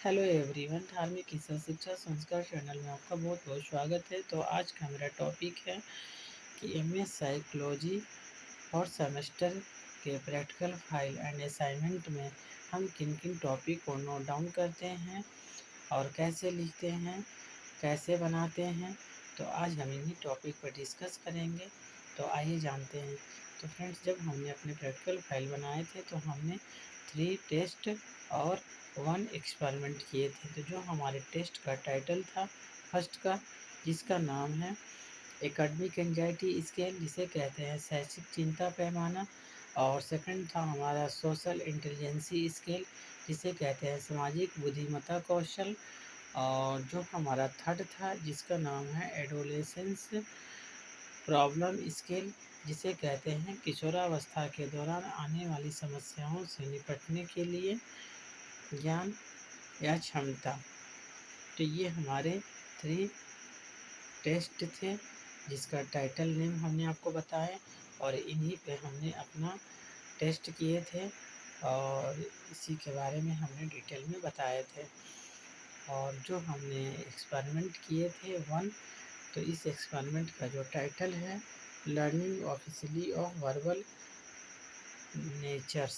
Hello everyone, धार्मिक ईसा शिक्षा संस्कार चैनल में आपका बहुत बहुत स्वागत है। तो आज का मेरा टॉपिक है कि एमए साइकोलॉजी और सेमेस्टर के प्रैक्टिकल फाइल एंड असाइनमेंट में हम किन किन टॉपिक को नोट डाउन करते हैं और कैसे लिखते हैं, कैसे बनाते हैं। तो आज हम इन्हीं टॉपिक पर डिस्कस करेंगे। तो आइए जानते हैं। तो फ्रेंड्स, जब हमने अपने प्रैक्टिकल फाइल बनाए थे तो हमने 3 टेस्ट और 1 एक्सपेरिमेंट किए थे। तो जो हमारे टेस्ट का टाइटल था फर्स्ट का, जिसका नाम है एकेडमिक एंजाइटी स्केल, जिसे कहते हैं शैक्षिक चिंता पैमाना, और सेकंड था हमारा सोशल इंटेलिजेंसी स्केल, जिसे कहते हैं सामाजिक बुद्धिमत्ता कौशल, और जो हमारा थर्ड था जिसका नाम है एडोलेसेंस प्रॉब्लम स्केल, जिसे कहते हैं किशोरावस्था के दौरान आने वाली समस्याओं से निपटने के लिए ज्ञान या क्षमता। तो ये हमारे 3 टेस्ट थे, जिसका टाइटल नेम हमने आपको बताया, और इन्हीं पे हमने अपना टेस्ट किए थे और इसी के बारे में हमने डिटेल में बताए थे। और जो हमने एक्सपेरिमेंट किए थे 1, तो इस एक्सपेरिमेंट का जो टाइटल है learning officially of verbal natures,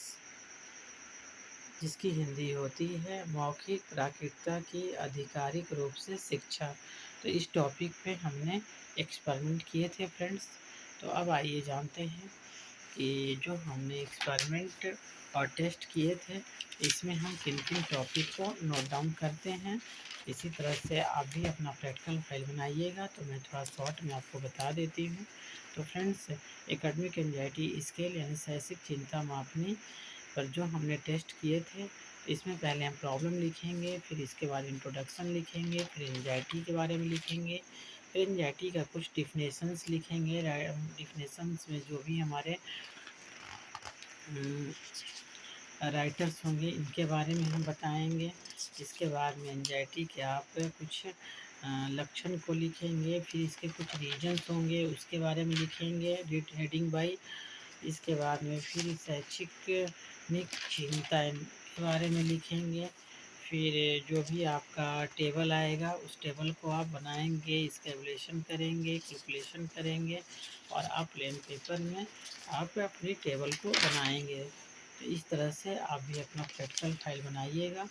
जिसकी हिंदी होती है मौखिक प्राकृतता की आधिकारिक रूप से शिक्षा। तो इस टॉपिक पे हमने एक्सपेरिमेंट किए थे फ्रेंड्स। तो अब आइए जानते हैं कि जो हमने एक्सपेरिमेंट और टेस्ट किए थे, इसमें हम किन किन टॉपिक को नोट डाउन करते हैं। इसी तरह से आप भी अपना प्रैक्टिकल फाइल बनाइएगा। तो मैं थोड़ा शॉर्ट में आपको बता देती हूँ। तो फ्रेंड्स, एकेडमिक एंजाइटी स्केल यानी शैक्षिक चिंता मापनी पर जो हमने टेस्ट किए थे, इसमें पहले हम प्रॉब्लम लिखेंगे, फिर इसके बाद इंट्रोडक्शन लिखेंगे, फिर एंजाइटी के बारे में लिखेंगे, फिर एंजाइटी का कुछ डिफिनेशंस लिखेंगे। डिफिनेशंस में जो भी हमारे राइटर्स होंगे इनके बारे में हम बताएंगे। इसके बाद में एंजाइटी के आप कुछ लक्षण को लिखेंगे, फिर इसके कुछ रीजन्स होंगे उसके बारे में लिखेंगे हेडिंग बाई। इसके बाद में फिर शैक्षिक चिंता के बारे में लिखेंगे। फिर जो भी आपका टेबल आएगा उस टेबल को आप बनाएंगे, इसका एवल्यूशन करेंगे, कैलकुलेशन करेंगे, और आप प्लेन पेपर में आप अपनी टेबल को बनाएंगे। तो इस तरह से आप भी अपना प्रैक्टिकल फाइल बनाइएगा।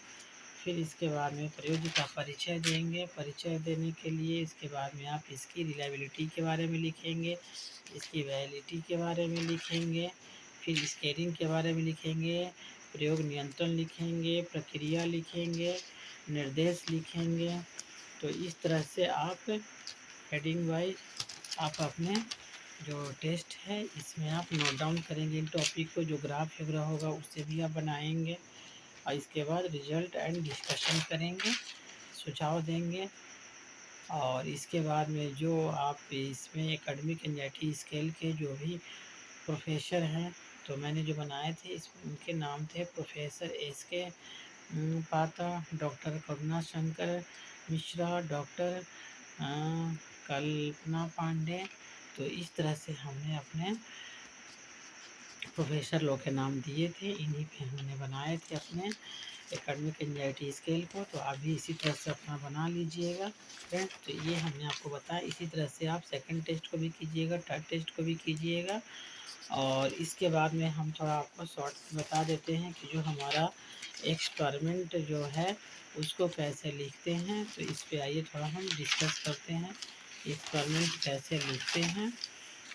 फिर इसके बाद में प्रयोज्य का परिचय देंगे। परिचय देने के लिए इसके बाद में आप इसकी रिलायबिलिटी के बारे में लिखेंगे, इसकी वैलिडिटी के बारे में लिखेंगे, फिर स्केलिंग के बारे में लिखेंगे, प्रयोग नियंत्रण लिखेंगे, प्रक्रिया लिखेंगे, निर्देश लिखेंगे। तो इस तरह से आप हेडिंग वाइज आप अपने जो टेस्ट है इसमें आप नोट डाउन करेंगे इन टॉपिक को। जो ग्राफ वगैरह होगा उससे भी आप बनाएंगे, और इसके बाद रिजल्ट एंड डिस्कशन करेंगे, सुझाव देंगे। और इसके बाद में जो आप इसमें एकेडमिक एंजाइटी स्केल के जो भी प्रोफेसर हैं, तो मैंने जो बनाए थे उनके नाम थे प्रोफेसर SK पाता, डॉक्टर करुणा शंकर मिश्रा, डॉक्टर कल्पना पांडे। तो इस तरह से हमने अपने प्रोफेसर लोग के नाम दिए थे, इन्हीं पे हमने बनाए थे अपने एकेडमिक एंजाइटी स्केल को। तो आप भी इसी तरह से अपना बना लीजिएगा फ्रेंड्स। तो ये हमने आपको बताया, इसी तरह से आप सेकंड टेस्ट को भी कीजिएगा, थर्ड टेस्ट को भी कीजिएगा। और इसके बाद में हम थोड़ा आपको शॉर्ट बता देते हैं कि जो हमारा एक्सपेरिमेंट जो है उसको कैसे लिखते हैं। तो इस पे आइए थोड़ा हम डिस्कस करते हैं एक्सपेरिमेंट कैसे लिखते हैं।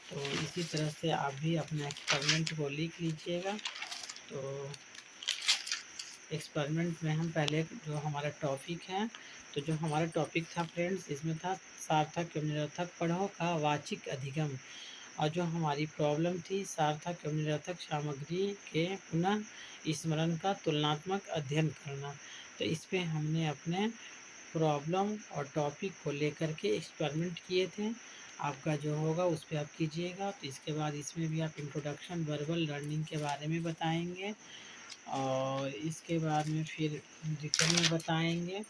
तो इसी तरह से आप भी अपने एक्सपेरिमेंट को लिख लीजिएगा। तो एक्सपेरिमेंट में हम पहले जो हमारा टॉपिक है, तो जो हमारा टॉपिक था फ्रेंड्स, इसमें था सार्थक एवं निरर्थक पढ़ो का वाचिक अधिगम। और जो हमारी प्रॉब्लम थी सार्थक एवं निरर्थक सामग्री के पुनः स्मरण का तुलनात्मक अध्ययन करना। तो इस पे हमने अपने प्रॉब्लम और टॉपिक को लेकर के एक्सपेरिमेंट किए थे। आपका जो होगा उस पर आप कीजिएगा। तो इसके बाद इसमें भी आप इंट्रोडक्शन वर्बल लर्निंग के बारे में बताएंगे, और इसके बाद में फिर डिटेल में बताएंगे।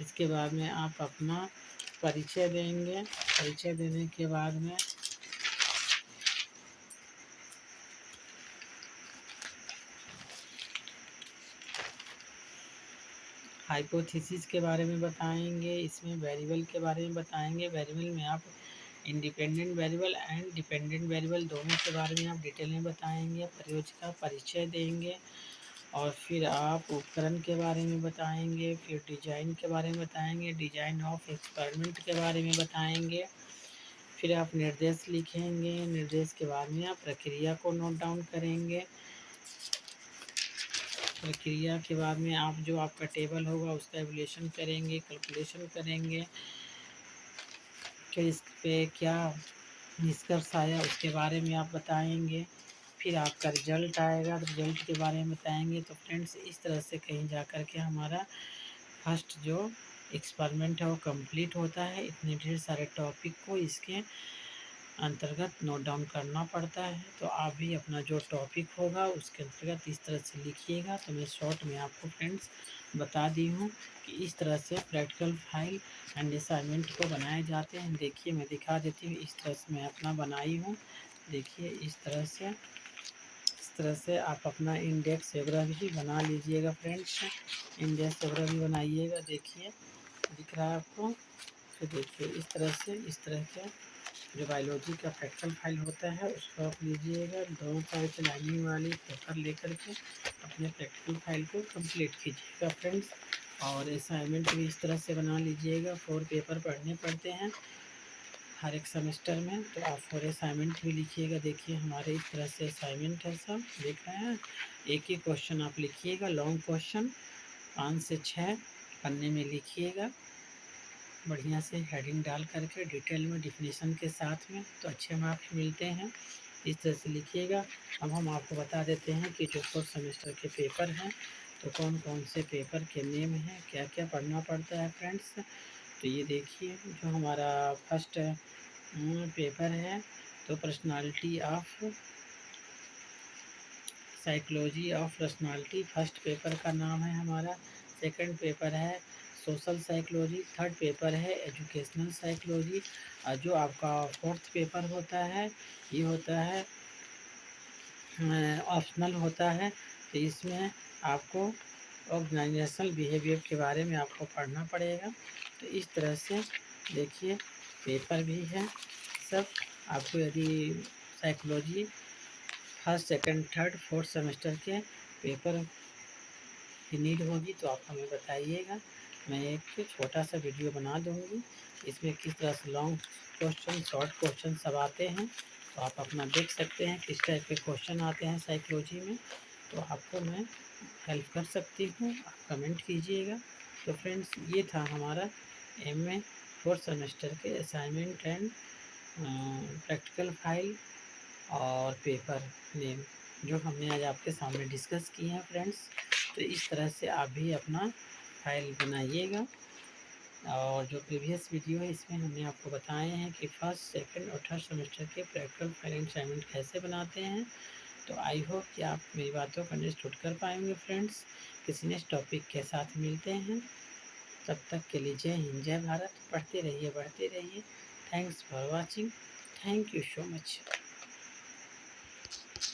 इसके बाद में आप अपना परिचय देंगे। परिचय देने के बाद में हाइपोथेसिस के बारे में बताएंगे, इसमें वेरिएबल के बारे में बताएंगे। वेरिएबल में आप independent variable and dependent variable दोनों के बारे में आप डिटेल में बताएंगे। प्रयोग का परिचय देंगे और फिर आप उपकरण के बारे में बताएंगे। फिर डिजाइन के बारे में बताएंगे, डिजाइन ऑफ एक्सपेरिमेंट के बारे में बताएंगे। फिर आप निर्देश लिखेंगे, निर्देश के बाद में आप प्रक्रिया को नोट डाउन करेंगे। प्रक्रिया के बाद में आप जो आपका टेबल होगा उसका एवल्यूशन करेंगे, कैलकुलेशन करेंगे। फिर इस पे क्या निष्कर्ष आया उसके बारे में आप बताएंगे। फिर आपका रिजल्ट आएगा तो रिजल्ट के बारे में बताएंगे। तो फ्रेंड्स, इस तरह से कहीं जा कर के हमारा फर्स्ट जो एक्सपेरिमेंट है वो कंप्लीट होता है। इतने ढेर सारे टॉपिक को इसके अंतर्गत नोट डाउन करना पड़ता है। तो आप भी अपना जो टॉपिक होगा उसके अंतर्गत इस तरह से लिखिएगा। तो मैं शॉर्ट में आपको फ्रेंड्स बता दी हूँ कि इस तरह से प्रैक्टिकल फाइल एंड असाइनमेंट को बनाए जाते हैं। देखिए मैं दिखा देती हूँ, इस तरह से मैं अपना बनाई हूँ। देखिए इस तरह से आप अपना इंडेक्स वगैरह भी बना लीजिएगा फ्रेंड्स। इंडेक्स वगैरह भी बनाइएगा। देखिए दिख रहा है आपको। तो देखिए इस तरह के जो बायोलॉजी का प्रैक्टिकल फाइल होता है उसको आप लीजिएगा। दोनों साइड से लाइनिंग वाली पेपर लेकर के अपने प्रैक्टिकल फाइल को कंप्लीट कीजिएगा फ्रेंड्स। और असाइनमेंट भी इस तरह से बना लीजिएगा। 4 पेपर पढ़ने पड़ते हैं हर एक सेमेस्टर में, तो आप 4 असाइनमेंट भी लिखिएगा। देखिए हमारे इस तरह से असाइनमेंट है, सब देख रहे हैं। एक ही क्वेश्चन आप लिखिएगा, लॉन्ग क्वेश्चन 5 से 6 पन्ने में लिखिएगा बढ़िया से हेडिंग डाल करके डिटेल में डिफिनीशन के साथ में, तो अच्छे मार्क्स मिलते हैं। इस तरह से लिखिएगा। अब हम आपको बता देते हैं कि जो 4 सेमेस्टर के पेपर हैं तो कौन कौन से पेपर के नेम हैं, क्या क्या पढ़ना पड़ता है फ्रेंड्स। तो ये देखिए जो हमारा फर्स्ट पेपर है तो personality of psychology of personality first paper का नाम है हमारा। सेकंड पेपर है सोशल साइकोलॉजी। थर्ड पेपर है एजुकेशनल साइकोलॉजी। और जो आपका फोर्थ पेपर होता है ये होता है ऑप्शनल होता है। तो इसमें आपको ऑर्गेनाइजेशनल बिहेवियर के बारे में आपको पढ़ना पड़ेगा। तो इस तरह से देखिए पेपर भी है सब। आपको यदि psychology first second third fourth semester के पेपर की नीड होगी तो आप हमें बताइएगा। मैं एक छोटा सा वीडियो बना दूँगी, इसमें किस तरह से लॉन्ग क्वेश्चन शॉर्ट क्वेश्चन सब आते हैं। तो आप अपना देख सकते हैं किस टाइप के क्वेश्चन आते हैं साइकोलॉजी में। तो आपको मैं हेल्प कर सकती हूँ, आप कमेंट कीजिएगा। तो फ्रेंड्स ये था हमारा MA 4th सेमेस्टर के असाइनमेंट एंड प्रैक्टिकल फाइल और पेपर नेम जो हमने आज आपके सामने डिस्कस किए हैं फ्रेंड्स। तो इस तरह से आप भी अपना फाइल बनाइएगा। और जो प्रीवियस वीडियो है इसमें हमने आपको बताए हैं कि फर्स्ट सेकंड और थर्ड सेमेस्टर के प्रैक्टिकल फाइल असाइनमेंट कैसे बनाते हैं। तो आई होप कि आप मेरी बातों को अंडरस्टूड कर पाएंगे फ्रेंड्स। किसी नेक्स्ट टॉपिक के साथ मिलते हैं, तब तक के लिए जय हिंद जय भारत। पढ़ते रहिए बढ़ते रहिए। Thanks for watching. Thank you so much.